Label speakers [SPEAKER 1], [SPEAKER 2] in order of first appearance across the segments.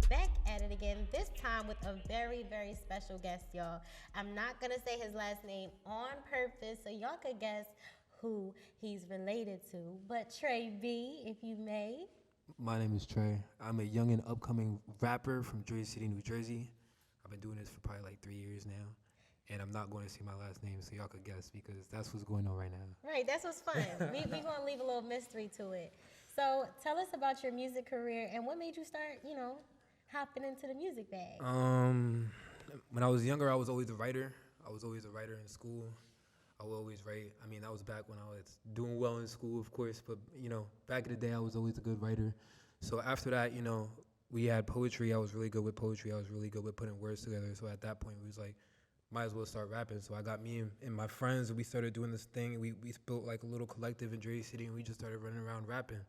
[SPEAKER 1] back at it again, this time with a very, very special guest, y'all. I'm not going to say his last name on purpose so y'all could guess who he's related to. But Trey B, if you may.
[SPEAKER 2] My name is Trey. I'm a young and upcoming rapper from Jersey City, New Jersey. I've been doing this for probably like 3 years now. And I'm not going to say my last name so y'all could guess because that's what's going on right now.
[SPEAKER 1] Right, that's what's fun. we going to leave a little mystery to it. So tell us about your music career and what made you start, hopping into the music bag.
[SPEAKER 2] When I was younger, I was always a writer. I was always a writer in school. I would always write. I mean, that was back when I was doing well in school, of course. But, back in the day, I was always a good writer. So after that, we had poetry. I was really good with poetry. I was really good with putting words together. So at that point, we was like, might as well start rapping. So I got me and my friends, and we started doing this thing. We built like a little collective in Jersey City, and we just started running around rapping.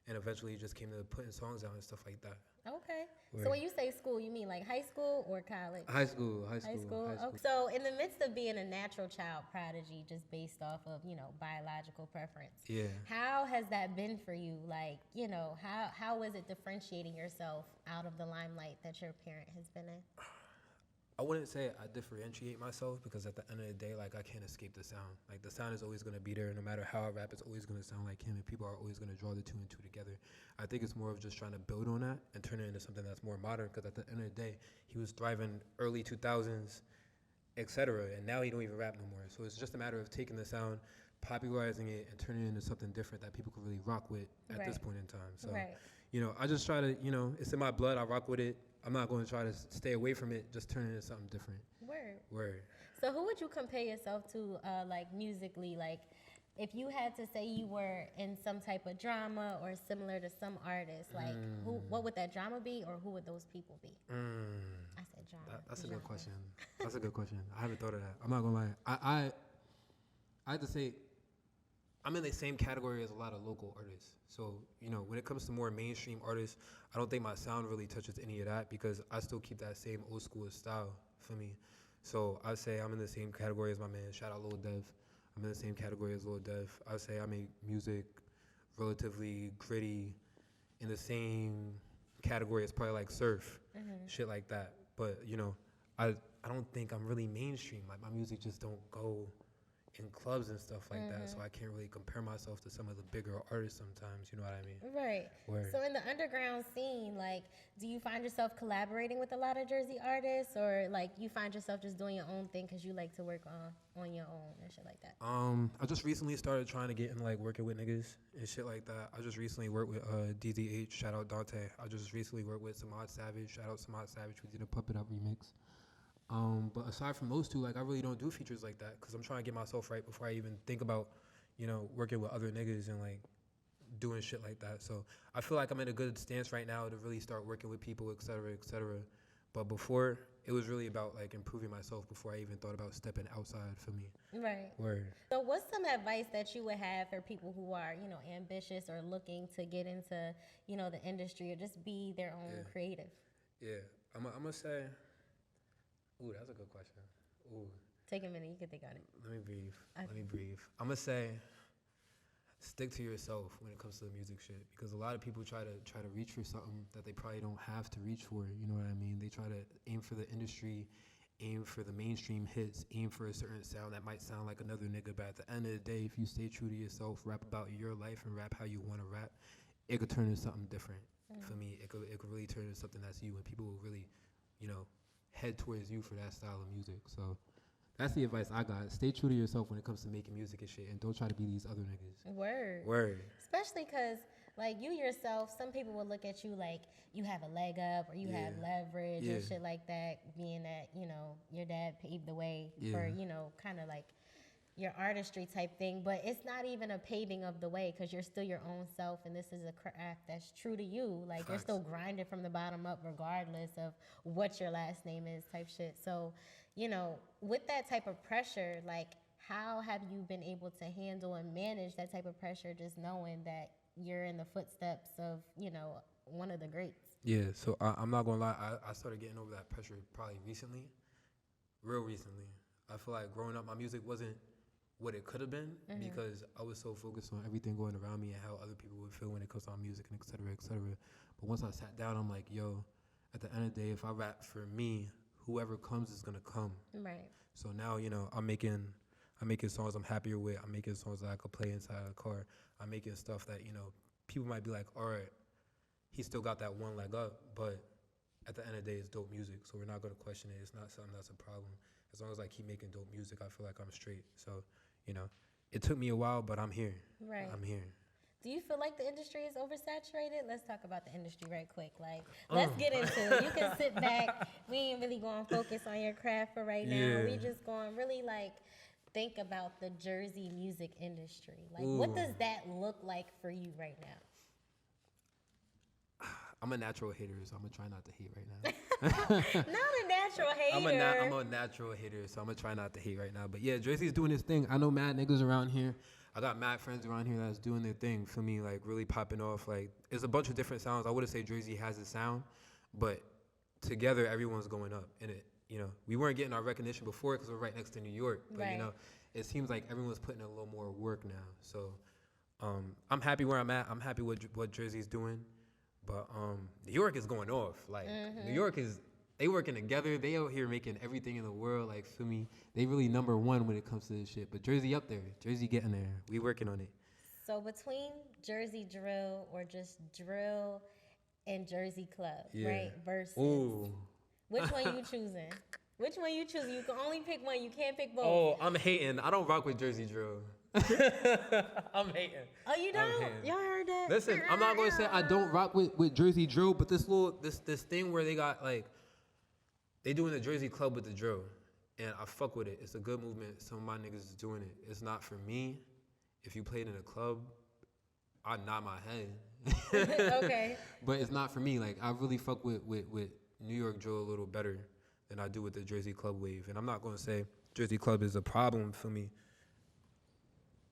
[SPEAKER 2] And eventually it just came to putting songs out and stuff like that.
[SPEAKER 1] Okay. So when you say school, you mean like high school or college?
[SPEAKER 2] High school.
[SPEAKER 1] Okay. So in the midst of being a natural child prodigy, just based off of, biological preference.
[SPEAKER 2] Yeah.
[SPEAKER 1] How has that been for you? Like, how is it differentiating yourself out of the limelight that your parent has been in?
[SPEAKER 2] I wouldn't say I differentiate myself because at the end of the day, like, I can't escape the sound. Like, the sound is always going to be there. No matter how I rap, it's always going to sound like him, and people are always going to draw the two and two together. I think it's more of just trying to build on that and turn it into something that's more modern because at the end of the day, he was thriving early 2000s, etc., and now he don't even rap no more. So it's just a matter of taking the sound, popularizing it, and turning it into something different that people can really rock with at this point in time. So, I just try to, it's in my blood. I rock with it. I'm not going to try to stay away from it, just turn it into something different. Word.
[SPEAKER 1] So who would you compare yourself to, like, musically? Like, if you had to say you were in some type of drama or similar to some artist, like, what would that drama be, or who would those people be? I said drama.
[SPEAKER 2] That's a good question. That's a good question. I haven't thought of that. I'm not going to lie. I have to say, I'm in the same category as a lot of local artists. So, when it comes to more mainstream artists, I don't think my sound really touches any of that because I still keep that same old school style for me. So I say I'm in the same category as my man. Shout out Lil Dev. I'm in the same category as Lil Dev. I say I make music relatively gritty in the same category as probably like Surf, shit like that. But, I don't think I'm really mainstream. Like, my music just don't go in clubs and stuff like that, so I can't really compare myself to some of the bigger artists sometimes, you know what I mean?
[SPEAKER 1] Right. Word. So in the underground scene, like, do you find yourself collaborating with a lot of Jersey artists, or like you find yourself just doing your own thing because you like to work on your own and shit like that?
[SPEAKER 2] I just recently started trying to get in, like, working with niggas and shit like that. I just recently worked with DZH, shout out Dante. I just recently worked with Samad Savage, shout out Samad Savage. We did a Puppet Up remix. But aside from those two, like, I really don't do features like that because I'm trying to get myself right before I even think about, working with other niggas and, like, doing shit like that. So I feel like I'm in a good stance right now to really start working with people, et cetera, et cetera. But before, it was really about, like, improving myself before I even thought about stepping outside for me.
[SPEAKER 1] Right.
[SPEAKER 2] Word.
[SPEAKER 1] So what's some advice that you would have for people who are, ambitious or looking to get into, the industry or just be their own creative?
[SPEAKER 2] Yeah. I'm going to say... Ooh, that's a good question. Ooh.
[SPEAKER 1] Take a minute. You can think on it.
[SPEAKER 2] Let me breathe.
[SPEAKER 1] Okay.
[SPEAKER 2] Let me breathe. I'm going to say stick to yourself when it comes to the music shit because a lot of people try to reach for something that they probably don't have to reach for, you know what I mean? They try to aim for the industry, aim for the mainstream hits, aim for a certain sound that might sound like another nigga, but at the end of the day, if you stay true to yourself, rap about your life and rap how you want to rap, it could turn into something different. For me, it could really turn into something that's you and people will really, head towards you for that style of music. So that's the advice I got. Stay true to yourself when it comes to making music and shit, and don't try to be these other niggas. Word.
[SPEAKER 1] Especially because, like, you yourself, some people will look at you like you have a leg up or you have leverage and shit like that, being that, your dad paved the way for, kind of like your artistry type thing. But it's not even a paving of the way because you're still your own self, and this is a craft that's true to you. Like, you're still grinding from the bottom up regardless of what your last name is type shit. So, with that type of pressure, like, how have you been able to handle and manage that type of pressure just knowing that you're in the footsteps of, one of the greats?
[SPEAKER 2] Yeah, so I'm not going to lie. I started getting over that pressure probably real recently. I feel like growing up, my music wasn't what it could have been because I was so focused on everything going around me and how other people would feel when it comes to music and et cetera, et cetera. But once I sat down, I'm like, yo, at the end of the day, if I rap for me, whoever comes is gonna come.
[SPEAKER 1] Right.
[SPEAKER 2] So now, you know, I'm making songs I'm happier with. I'm making songs that I could play inside a car. I'm making stuff that, you know, people might be like, all right, he still got that one leg up, but at the end of the day, it's dope music. So we're not gonna question it. It's not something that's a problem. As long as I keep making dope music, I feel like I'm straight. So, you know, it took me a while, but I'm here.
[SPEAKER 1] Right.
[SPEAKER 2] I'm here.
[SPEAKER 1] Do you feel like the industry is oversaturated? Let's talk about the industry right quick. Like, let's get into it. You can sit back. We ain't really going to focus on your craft for right now. We just going to really, like, think about the Jersey music industry. Like, what does that look like for you right now?
[SPEAKER 2] I'm a natural hater, so I'm going to try not to hate right now.
[SPEAKER 1] Not a natural hater.
[SPEAKER 2] I'm a natural hater, so I'm going to try not to hate right now. But, yeah, Jersey's doing his thing. I know mad niggas around here. I got mad friends around here that's doing their thing for me, like really popping off. Like, it's a bunch of different sounds. I wouldn't say Jersey has a sound, but together everyone's going up in it. You know, we weren't getting our recognition before because we're right next to New York, but you know, it seems like everyone's putting in a little more work now. So I'm happy where I'm at. I'm happy with what Jersey's doing, but New York is going off. Like New York is. They working together. They out here making everything in the world. Like, for me, they really number one when it comes to this shit. But Jersey up there. Jersey getting there. We working on it.
[SPEAKER 1] So between Jersey drill or just drill and Jersey club, right? Versus.
[SPEAKER 2] Ooh.
[SPEAKER 1] Which one you choosing? Which one you choosing? You can only pick one. You can't pick both.
[SPEAKER 2] Oh, I'm hating. I don't rock with Jersey drill. I'm hating.
[SPEAKER 1] Oh, you don't? Y'all heard that?
[SPEAKER 2] Listen, I'm not going to say I don't rock with Jersey drill, but this thing where they got, like, they doing the Jersey club with the drill, and I fuck with it. It's a good movement. Some of my niggas is doing it. It's not for me. If you played in a club, I'd nod my head.
[SPEAKER 1] Okay.
[SPEAKER 2] But it's not for me. Like, I really fuck with New York drill a little better than I do with the Jersey club wave. And I'm not going to say Jersey club is a problem for me.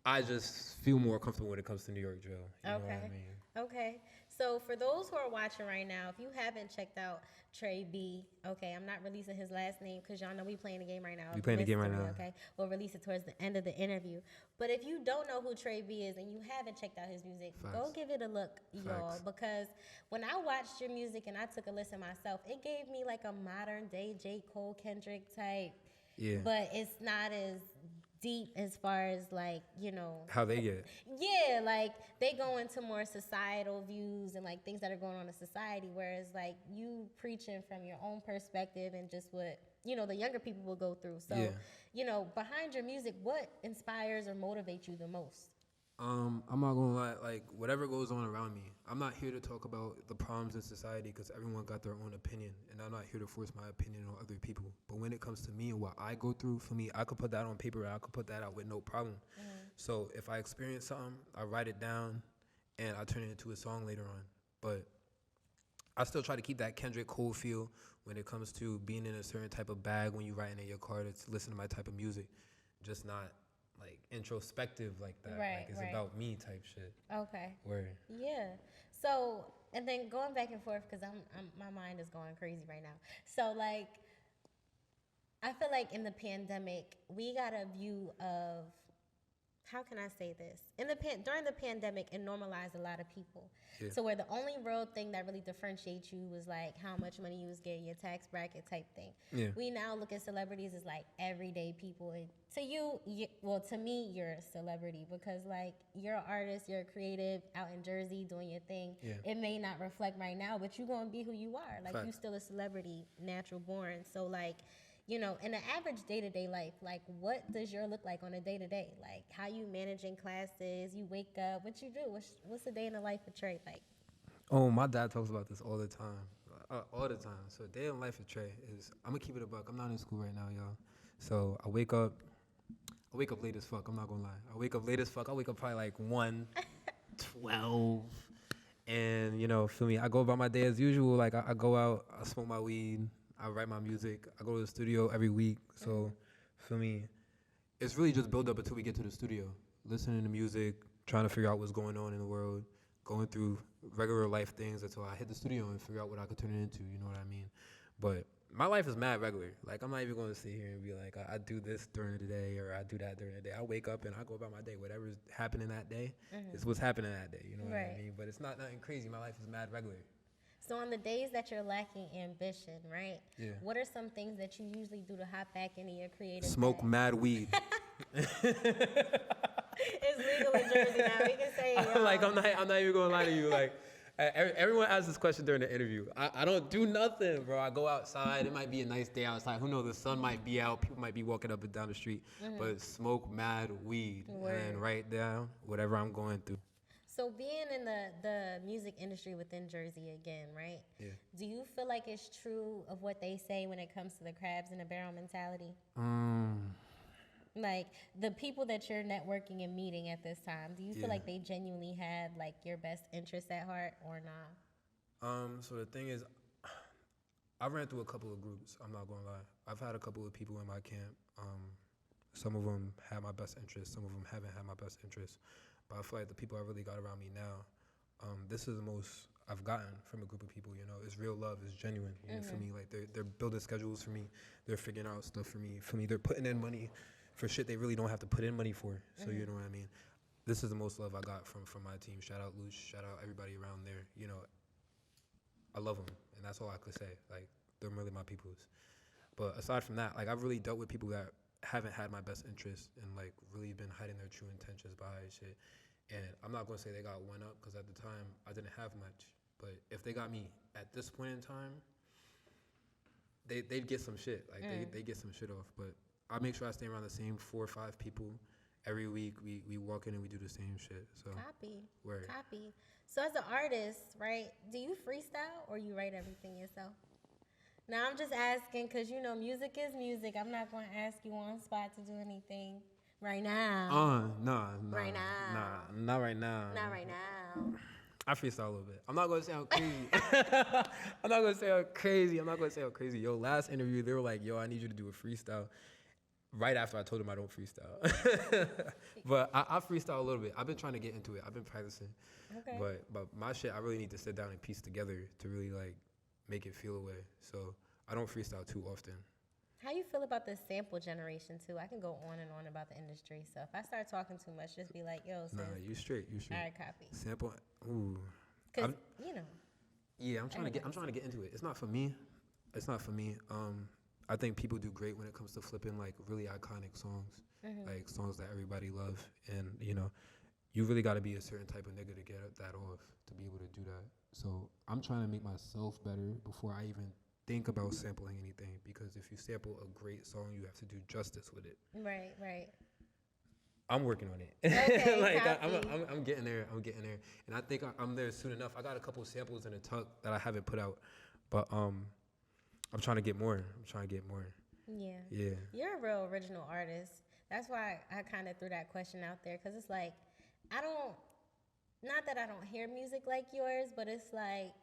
[SPEAKER 2] I just feel more comfortable when it comes to New York drill. You know what I mean?
[SPEAKER 1] Okay. So for those who are watching right now, if you haven't checked out Trey B, okay, I'm not releasing his last name because y'all know we playing the game right now.
[SPEAKER 2] We playing the game right now.
[SPEAKER 1] Okay, we'll release it towards the end of the interview. But if you don't know who Trey B is and you haven't checked out his music, go give it a look, y'all. Because when I watched your music and I took a listen myself, it gave me like a modern day J. Cole, Kendrick type. Yeah. But it's not as deep as far as, like, you know,
[SPEAKER 2] how they get.
[SPEAKER 1] Yeah, like they go into more societal views and like things that are going on in society, whereas like you preaching from your own perspective and just what, you know, the younger people will go through. So, you know, behind your music, what inspires or motivates you the most?
[SPEAKER 2] I'm not gonna lie, like whatever goes on around me, I'm not here to talk about the problems in society because everyone got their own opinion, and I'm not here to force my opinion on other people. But when it comes to me and what I go through, for me, I could put that on paper and I could put that out with no problem. So if I experience something, I write it down and I turn it into a song later on. But I still try to keep that Kendrick Cole feel when it comes to being in a certain type of bag when you're writing in your car to listen to my type of music, just not like introspective like that.
[SPEAKER 1] Right,
[SPEAKER 2] like it's about me type shit.
[SPEAKER 1] Okay.
[SPEAKER 2] Word.
[SPEAKER 1] Yeah. So, and then going back and forth because my mind is going crazy right now. So like, I feel like in the pandemic we got a view of, how can I say this? During the pandemic, it normalized a lot of people. Yeah. So where the only real thing that really differentiates you was like how much money you was getting, your tax bracket type thing. Yeah. We now look at celebrities as like everyday people. And to me, you're a celebrity because like you're an artist, you're a creative out in Jersey doing your thing. Yeah. It may not reflect right now, but you're gonna be who you are. Like you still a celebrity, natural born. So like, you know, in the average day-to-day life, like, what does your look like on a day-to-day? Like, how you managing classes, you wake up, what you do? What's the day in the life of Trey like?
[SPEAKER 2] Oh, my dad talks about this all the time. All the time. So day in the life of Trey is, I'm going to keep it a buck. I'm not in school right now, y'all. So I wake up late as fuck. I'm not going to lie. I wake up late as fuck. I wake up probably like 1, 12. And, you know, feel me, I go about my day as usual. Like, I go out, I smoke my weed. I write my music. I go to the studio every week. So, for me, it's really just build up until we get to the studio. Listening to music, trying to figure out what's going on in the world, going through regular life things until I hit the studio and figure out what I could turn it into, you know what I mean? But my life is mad regular. Like, I'm not even going to sit here and be like, I do this during the day or I do that during the day. I wake up and I go about my day. Whatever's happening that day is what's happening that day, you know what I mean? But it's not nothing crazy. My life is mad regular.
[SPEAKER 1] So on the days that you're lacking ambition, right?
[SPEAKER 2] Yeah.
[SPEAKER 1] What are some things that you usually do to hop back into your creative
[SPEAKER 2] Smoke
[SPEAKER 1] bag?
[SPEAKER 2] mad weed.
[SPEAKER 1] It's legal in Jersey now. We can say it.
[SPEAKER 2] Like, I'm not even gonna lie to you. Like, everyone asks this question during the interview. I don't do nothing, bro. I go outside. It might be a nice day outside. Who knows? The sun might be out. People might be walking up and down the street. But smoke mad weed and write down whatever I'm going through.
[SPEAKER 1] So being in the music industry within Jersey again, right?
[SPEAKER 2] Yeah.
[SPEAKER 1] Do you feel like it's true of what they say when it comes to the crabs in a barrel mentality? Like the people that you're networking and meeting at this time, do you feel like they genuinely had like your best interests at heart or not?
[SPEAKER 2] So the thing is, I ran through a couple of groups. I'm not gonna lie. I've had a couple of people in my camp. Some of them had my best interests. Some of them haven't had my best interests. But I feel like the people I really got around me now, this is the most I've gotten from a group of people. You know, it's real love. It's genuine. You know, for me, like they're building schedules for me. They're figuring out stuff for me. They're putting in money for shit they really don't have to put in money for. So you know what I mean. This is the most love I got from my team. Shout out Luch. Shout out everybody around there. You know, I love them, and that's all I could say. Like they're really my peoples. But aside from that, like I've really dealt with people that haven't had my best interest and like really been hiding their true intentions behind shit. And I'm not gonna say they got one up because at the time I didn't have much. But if they got me at this point in time, they'd get some shit. Like they get some shit off. But I make sure I stay around the same 4 or 5 people every week. We walk in and we do the same shit. So
[SPEAKER 1] Copy. So as an artist, right? Do you freestyle or you write everything yourself? Now I'm just asking because you know music is music. I'm not going to ask you on spot to do anything right now.
[SPEAKER 2] Nah.
[SPEAKER 1] Right now.
[SPEAKER 2] Nah, not right now.
[SPEAKER 1] Not right now.
[SPEAKER 2] I freestyle a little bit. I'm not gonna sound crazy. I'm not gonna sound crazy. Yo, last interview they were like, "Yo, I need you to do a freestyle." Right after I told them I don't freestyle, but I freestyle a little bit. I've been trying to get into it. I've been practicing.
[SPEAKER 1] Okay.
[SPEAKER 2] But my shit, I really need to sit down and piece together to really like make it feel away. So I don't freestyle too often.
[SPEAKER 1] How you feel about the sample generation too? I can go on and on about the industry. So if I start talking too much, just be like, "Yo, sis."
[SPEAKER 2] Nah, you straight.
[SPEAKER 1] All right, copy.
[SPEAKER 2] Sample. Ooh.
[SPEAKER 1] Because you know.
[SPEAKER 2] Yeah, I'm trying to get into it. It's not for me. I think people do great when it comes to flipping like really iconic songs, like songs that everybody loves, and you know, you really got to be a certain type of nigga to get that off to be able to do that. So I'm trying to make myself better before I even think about sampling anything, because if you sample a great song, you have to do justice with it.
[SPEAKER 1] Right.
[SPEAKER 2] I'm working on it.
[SPEAKER 1] Okay,
[SPEAKER 2] like I'm getting there. And I think I'm there soon enough. I got a couple samples in the tuck that I haven't put out, but I'm trying to get more.
[SPEAKER 1] Yeah.
[SPEAKER 2] Yeah.
[SPEAKER 1] You're a real original artist. That's why I kind of threw that question out there, because it's like, not that I don't hear music like yours, but it's like,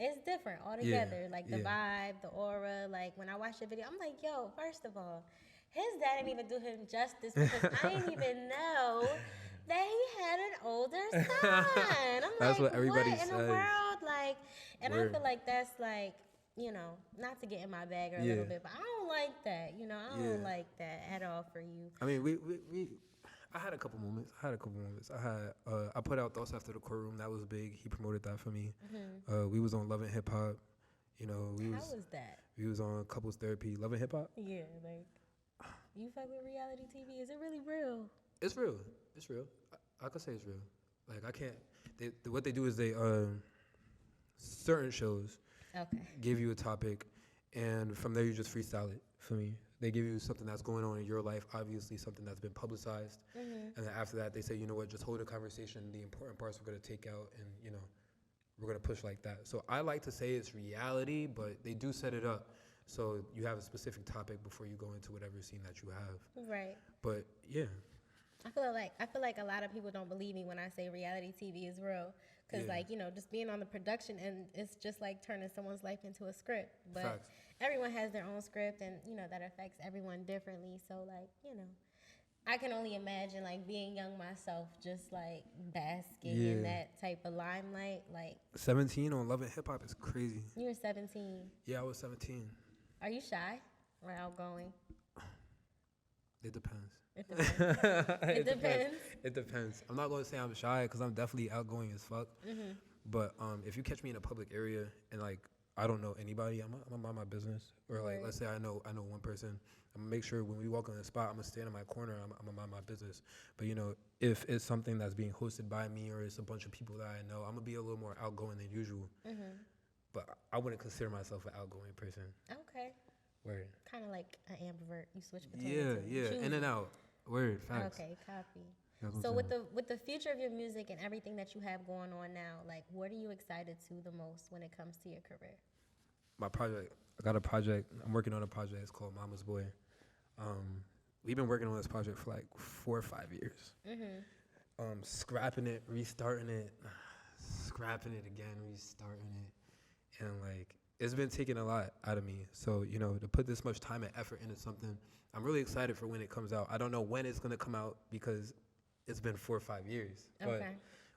[SPEAKER 1] it's different altogether.
[SPEAKER 2] Yeah,
[SPEAKER 1] like the vibe, the aura. Like when I watch the video, I'm like, yo, first of all, his dad didn't even do him justice because I didn't even know that he had an older son. I'm
[SPEAKER 2] that's
[SPEAKER 1] like,
[SPEAKER 2] what everybody
[SPEAKER 1] what
[SPEAKER 2] says.
[SPEAKER 1] in the world? Like, and
[SPEAKER 2] Word.
[SPEAKER 1] I feel like that's like, you know, not to get in my bag or a little bit, but I don't like that. You know, I don't like that at all for you.
[SPEAKER 2] I mean, I had a couple moments. I put out Thoughts After the Courtroom. That was big. He promoted that for me. We was on Love and Hip Hop. You know,
[SPEAKER 1] How was that?
[SPEAKER 2] We was on Couples Therapy. Love and Hip Hop.
[SPEAKER 1] Yeah, like you fuck with reality TV. Is it really real?
[SPEAKER 2] It's real. I could say it's real. Like I can't. What they do is they certain shows give you a topic, and from there you just freestyle it. For me, they give you something that's going on in your life, obviously something that's been publicized, and then after that they say, you know what, just hold a conversation. The important parts we're gonna take out, and you know, we're gonna push like that. So I like to say it's reality, but they do set it up so you have a specific topic before you go into whatever scene that you have.
[SPEAKER 1] Right.
[SPEAKER 2] But yeah.
[SPEAKER 1] I feel like a lot of people don't believe me when I say reality TV is real, because like, you know, just being on the production and it's just like turning someone's life into a script. But
[SPEAKER 2] Facts.
[SPEAKER 1] Everyone has their own script, and you know that affects everyone differently. So like, you know, I can only imagine like being young myself, just like basking in that type of limelight. Like
[SPEAKER 2] 17 on Love and Hip Hop is crazy.
[SPEAKER 1] You were 17.
[SPEAKER 2] Yeah, I was 17.
[SPEAKER 1] Are you shy or outgoing?
[SPEAKER 2] It depends.
[SPEAKER 1] It depends.
[SPEAKER 2] It depends. I'm not going to say I'm shy because I'm definitely outgoing as fuck. But if you catch me in a public area and like I don't know anybody, I'm gonna mind my business. Or like let's say I know one person, I'm gonna make sure when we walk in the spot, I'm gonna stand in my corner. I'm gonna mind my business. But you know, if it's something that's being hosted by me or it's a bunch of people that I know, I'm gonna be a little more outgoing than usual. But I wouldn't consider myself an outgoing person.
[SPEAKER 1] Okay.
[SPEAKER 2] Word.
[SPEAKER 1] Kind of like an ambivert. You switch between
[SPEAKER 2] the two. In and out. Word. Facts.
[SPEAKER 1] Okay, copy. So with the future of your music and everything that you have going on now, like what are you excited to the most when it comes to your career?
[SPEAKER 2] My project. I got a project. I'm working on a project. It's called Mama's Boy. We've been working on this project for like 4 or 5 years. Scrapping it, restarting it, scrapping it again, restarting it, and like it's been taking a lot out of me. So you know, to put this much time and effort into something, I'm really excited for when it comes out. I don't know when it's gonna come out because it's been 4 or 5 years. But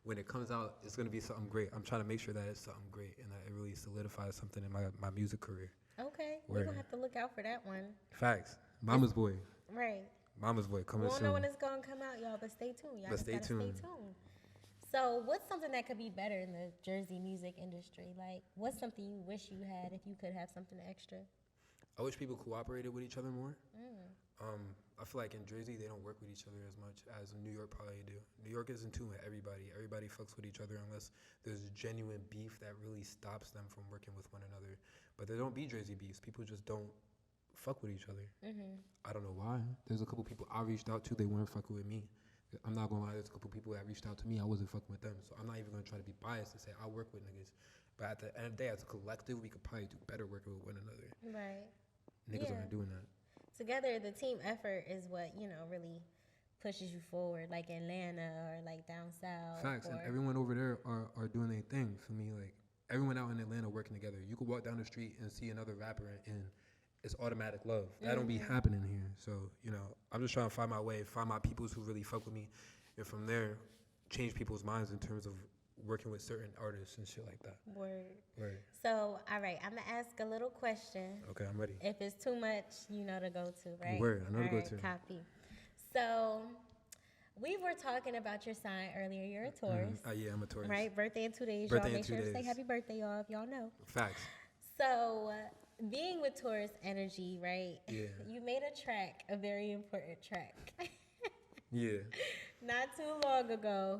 [SPEAKER 2] when it comes out, it's gonna be something great. I'm trying to make sure that it's something great and that it really solidifies something in my music career.
[SPEAKER 1] Okay, we're gonna have to look out for that one.
[SPEAKER 2] Facts. Mama's Boy.
[SPEAKER 1] Right.
[SPEAKER 2] Mama's Boy coming soon.
[SPEAKER 1] We don't know when it's gonna come out, y'all, but stay tuned. Y'all stay tuned. So what's something that could be better in the Jersey music industry? Like, what's something you wish you had if you could have something extra?
[SPEAKER 2] I wish people cooperated with each other more. I feel like in Jersey, they don't work with each other as much as New York probably do. New York is in tune with everybody. Everybody fucks with each other unless there's genuine beef that really stops them from working with one another. But there don't be Jersey beefs. People just don't fuck with each other. I don't know why. There's a couple people I reached out to, they weren't fucking with me. I'm not gonna lie, there's a couple people that reached out to me, I wasn't fucking with them. So I'm not even gonna try to be biased and say I work with niggas. But at the end of the day, as a collective, we could probably do better working with one another.
[SPEAKER 1] Right.
[SPEAKER 2] Niggas aren't doing that.
[SPEAKER 1] Together, the team effort is what, you know, really pushes you forward, like Atlanta or like down south.
[SPEAKER 2] Facts, and everyone over there are doing their thing for me. Like, everyone out in Atlanta working together. You could walk down the street and see another rapper and it's automatic love. That don't be happening here. So, you know, I'm just trying to find my way, find my peoples who really fuck with me, and from there, change people's minds in terms of working with certain artists and shit like that.
[SPEAKER 1] Word. So, all right, I'm going to ask a little question.
[SPEAKER 2] Okay, I'm ready.
[SPEAKER 1] If it's too much, you know to go to, right?
[SPEAKER 2] Word, I know to go to.
[SPEAKER 1] Copy. So, we were talking about your sign earlier. You're a Taurus.
[SPEAKER 2] Yeah, I'm a Taurus.
[SPEAKER 1] Right, birthday in 2 days.
[SPEAKER 2] Birthday
[SPEAKER 1] y'all
[SPEAKER 2] in
[SPEAKER 1] make
[SPEAKER 2] 2
[SPEAKER 1] sure
[SPEAKER 2] days.
[SPEAKER 1] to say happy birthday, y'all, if y'all know.
[SPEAKER 2] Facts.
[SPEAKER 1] So, being with Taurus energy, right?
[SPEAKER 2] Yeah.
[SPEAKER 1] You made a track, a very important track.
[SPEAKER 2] Yeah.
[SPEAKER 1] Not too long ago.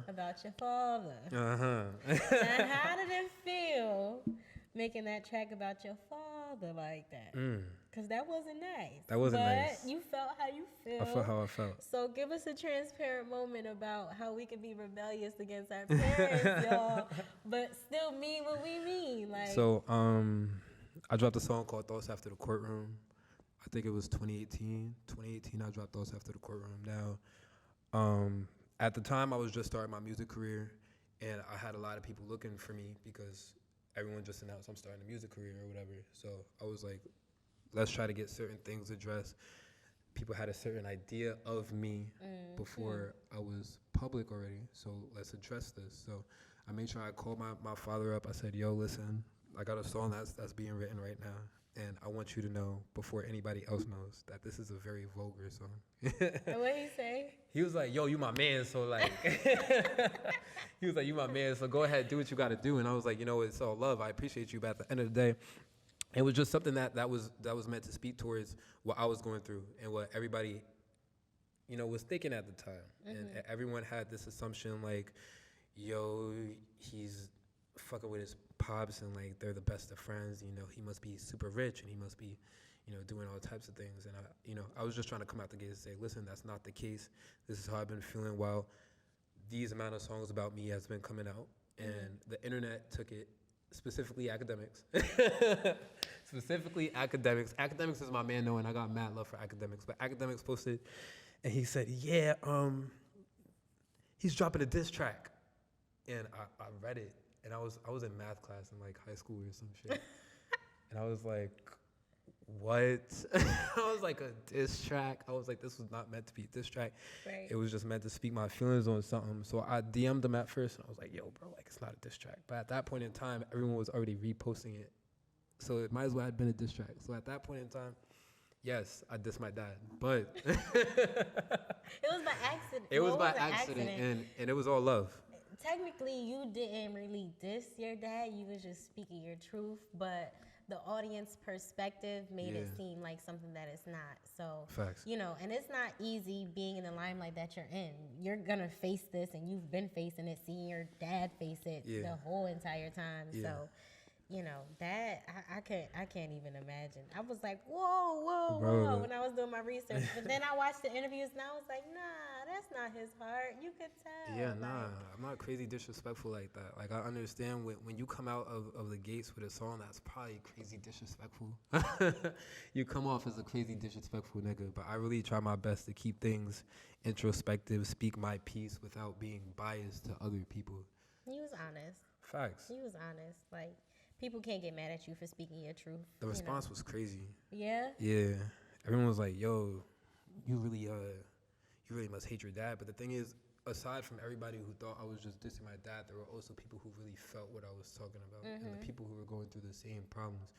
[SPEAKER 1] About your father. Now, how did it feel making that track about your father like that? Because that wasn't nice.
[SPEAKER 2] That wasn't nice.
[SPEAKER 1] But you felt how you feel.
[SPEAKER 2] I felt how I felt.
[SPEAKER 1] So give us a transparent moment about how we can be rebellious against our parents, y'all, but still mean what we mean. Like.
[SPEAKER 2] So, I dropped a song called Thoughts After the Courtroom. I think it was 2018. 2018, I dropped Thoughts After the Courtroom. Now, at the time, I was just starting my music career, and I had a lot of people looking for me because everyone just announced I'm starting a music career or whatever. So I was like, let's try to get certain things addressed. People had a certain idea of me before I was public already, so let's address this. So I made sure I called my father up. I said, yo, listen, I got a song that's being written right now, and I want you to know before anybody else knows that this is a very vulgar song.
[SPEAKER 1] And what he say?
[SPEAKER 2] He was like, yo, you my man, so like, he was like, you my man, so go ahead, do what you got to do. And I was like, you know, it's all love. I appreciate you, but at the end of the day, it was just something that was meant to speak towards what I was going through and what everybody, you know, was thinking at the time. And everyone had this assumption like, yo, he's fucking with his pops and like they're the best of friends, you know, he must be super rich and he must be, you know, doing all types of things. And I was just trying to come out the gate and say, listen, that's not the case. This is how I've been feeling while these amount of songs about me has been coming out. And the internet took it, specifically academics. Academics is my man, though, and I got mad love for academics. But academics posted, and he said, yeah, he's dropping a diss track. And I read it. And I was in math class in like high school or some shit. And I was like, what? I was like, a diss track? I was like, this was not meant to be a diss track.
[SPEAKER 1] Right.
[SPEAKER 2] It was just meant to speak my feelings on something. So I DM'd him at first and I was like, yo, bro, like it's not a diss track. But at that point in time, everyone was already reposting it. So it might as well have been a diss track. So at that point in time, yes, I dissed my dad. But
[SPEAKER 1] it was by accident.
[SPEAKER 2] It was by accident. And it was all love.
[SPEAKER 1] technically you didn't really diss your dad. You was just speaking your truth, but the audience perspective made it seem like something that it's not. So,
[SPEAKER 2] facts.
[SPEAKER 1] You know, and it's not easy being in the limelight that you're in. You're going to face this, and you've been facing it, seeing your dad face it the whole entire time. So, you know, that I can't even imagine. I was like, whoa, when I was doing my research. But then I watched the interviews, and I was like, nah, that's not his heart. You could tell.
[SPEAKER 2] Yeah, nah, I'm not crazy disrespectful like that. Like, I understand when you come out of the gates with a song that's probably crazy disrespectful. You come off as a crazy disrespectful nigga, but I really try my best to keep things introspective, speak my piece without being biased to other people.
[SPEAKER 1] He was honest.
[SPEAKER 2] Facts.
[SPEAKER 1] He was honest. Like, people can't get mad at you for speaking your truth.
[SPEAKER 2] The response was crazy.
[SPEAKER 1] Yeah?
[SPEAKER 2] Yeah. Everyone was like, yo, you really must hate your dad. But the thing is, aside from everybody who thought I was just dissing my dad, there were also people who really felt what I was talking about. And the people who were going through the same problems,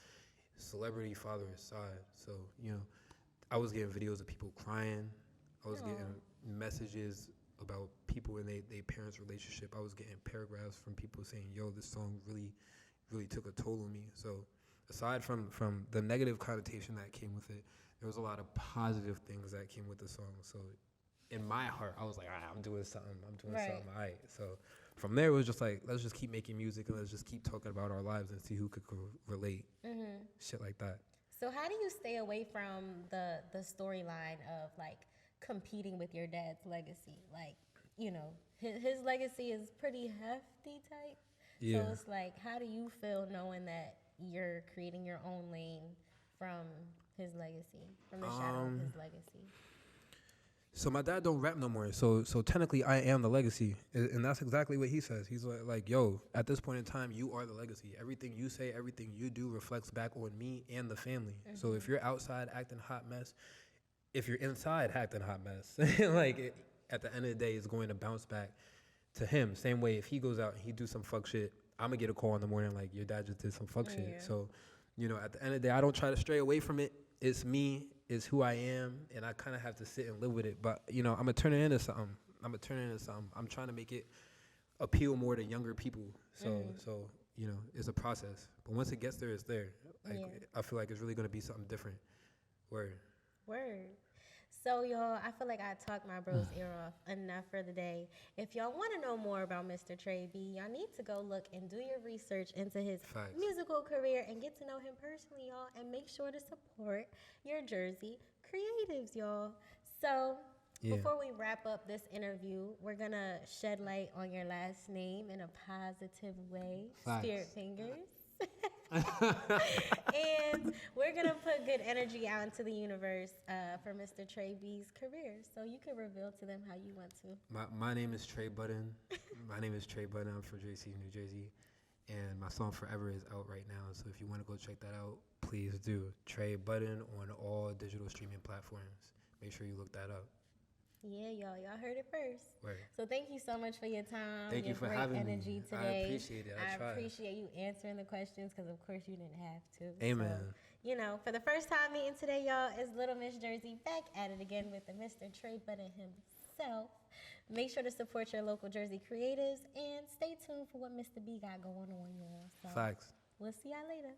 [SPEAKER 2] celebrity father aside. So, you know, I was getting videos of people crying. I was getting messages about people in their parents' relationship. I was getting paragraphs from people saying, yo, this song really took a toll on me. So aside from the negative connotation that came with it, there was a lot of positive things that came with the song. So in my heart, I was like, I'm doing something all right. So from there, it was just like, let's just keep making music and let's just keep talking about our lives and see who could relate. Shit like that.
[SPEAKER 1] So how do you stay away from the storyline of like competing with your dad's legacy? Like, you know, his legacy is pretty hefty type.
[SPEAKER 2] Yeah.
[SPEAKER 1] So it's like, how do you feel knowing that you're creating your own lane from his legacy, from the shadow of his legacy?
[SPEAKER 2] So my dad don't rap no more. So technically I am the legacy. And that's exactly what he says. He's like, yo, at this point in time, you are the legacy. Everything you say, everything you do reflects back on me and the family. So if you're outside acting hot mess, if you're inside acting hot mess, at the end of the day, it's going to bounce back to him. Same way, if he goes out and he do some fuck shit, I'm gonna get a call in the morning like, your dad just did some fuck shit. So, you know, at the end of the day, I don't try to stray away from it. It's me, it's who I am, and I kind of have to sit and live with it. But, you know, I'm gonna turn it into something. I'm trying to make it appeal more to younger people. So, you know, it's a process. But once it gets there, it's there. I feel like it's really gonna be something different. Word.
[SPEAKER 1] So, y'all, I feel like I talked my bro's ear off enough for the day. If y'all want to know more about Mr. Trey B, y'all need to go look and do your research into his musical career and get to know him personally, y'all. And make sure to support your Jersey creatives, y'all. So, before we wrap up this interview, we're going to shed light on your last name in a positive way. Spirit Fingers. And we're going to put good energy out into the universe for Mr. Trey B's career. So you can reveal to them how you want to.
[SPEAKER 2] My name is Trey Budden. I'm from JC, New Jersey. And my song Forever is out right now. So if you want to go check that out, please do. Trey Budden on all digital streaming platforms. Make sure you look that up.
[SPEAKER 1] Yeah, y'all heard it first.
[SPEAKER 2] Right.
[SPEAKER 1] So thank you so much for your time.
[SPEAKER 2] Thank you for having
[SPEAKER 1] energy
[SPEAKER 2] me.
[SPEAKER 1] Today.
[SPEAKER 2] I appreciate it. I
[SPEAKER 1] appreciate you answering the questions because, of course, you didn't have to.
[SPEAKER 2] Amen.
[SPEAKER 1] So, you know, for the first time meeting today, y'all, is Little Miss Jersey back at it again with the Mr. Trey Budden himself. Make sure to support your local Jersey creatives and stay tuned for what Mr. B got going on, y'all. So
[SPEAKER 2] Facts.
[SPEAKER 1] We'll see y'all later.